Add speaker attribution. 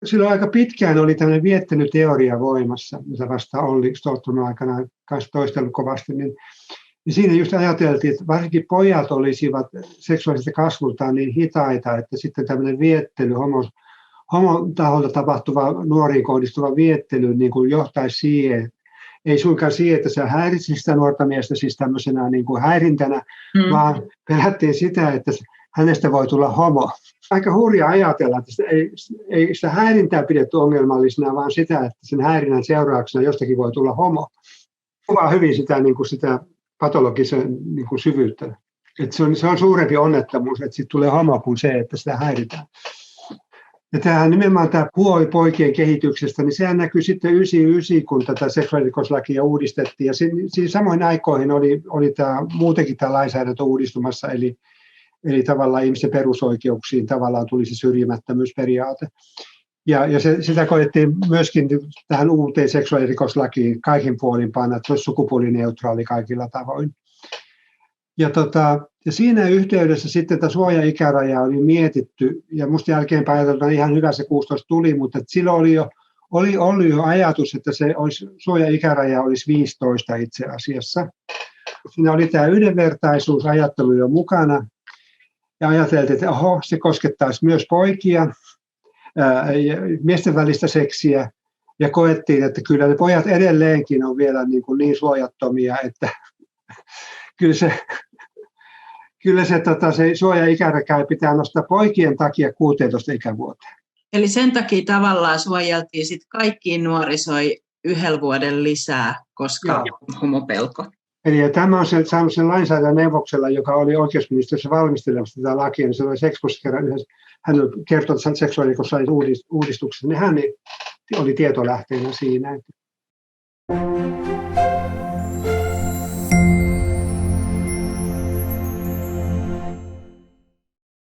Speaker 1: silloin aika pitkään oli tämmöinen viettelyteoria voimassa, mitä vasta Olli Stoltman aikana kanssa toistellut kovasti, niin siinä just ajateltiin, että varsinkin pojat olisivat seksuaalisesti kasvultaan niin hitaita, että sitten tämmöinen viettely, homon taholta tapahtuva nuoriin kohdistuva viettely niin kuin johtaisi siihen, ei suinkaan siihen, että se häiritsisi sitä nuorta miestä siis tämmöisenä niin kuin häirintänä, vaan pelättiin sitä, että hänestä voi tulla homo. Aika hurja ajatella, että ei sitä häirintää pidetty ongelmallisena, vaan sitä, että sen häirinnän seurauksena jostakin voi tulla homo. Kuvaa hyvin sitä, niin kuin sitä patologisen niin kuin syvyyttä. Että se on suurempi onnettomuus, että siitä tulee homo kuin se, että sitä häiritään. Ja tämähän nimenomaan tämä puoli poikien kehityksestä, niin sehän näkyy sitten 99, kun tätä seksuaalirikoslakia uudistettiin. Ja siinä samoin aikoihin oli muutenkin tämä lainsäädäntö uudistumassa, eli tavallaan ihmisten perusoikeuksiin tavallaan tuli se syrjimättömyysperiaate. Ja sitä koettiin myöskin tähän uuteen seksuaalirikoslakiin kaikin puolin panna, että se olisi sukupuolineutraali kaikilla tavoin. Ja siinä yhteydessä sitten tämä suoja-ikäraja oli mietitty, ja musta jälkeenpäin ajatellaan ihan hyvä se 16 tuli, mutta silloin oli ollut jo ajatus, että suoja-ikäraja olisi 15 itse asiassa. Siinä oli tämä yhdenvertaisuusajattelu jo mukana, ja ajateltiin, että se koskettaisi myös poikia, miesten välistä seksiä, ja koettiin, että kyllä ne pojat edelleenkin on vielä niin suojattomia, että kyllä se suoja-ikäraja pitää nostaa poikien takia 16 ikävuoteen.
Speaker 2: Eli sen takia tavallaan suojeltiin sit kaikkiin nuorisoi 1 vuoden lisää, koska on homopelko.
Speaker 1: Eli tämä on saanut sen lainsäädänneuvoksella, joka oli oikeusministeriössä valmistelemassa tätä lakia, niin se oli kerran yhdessä, hän kertoi seksuaalirikoslain uudistuksesta, niin hän oli tietolähteenä siinä.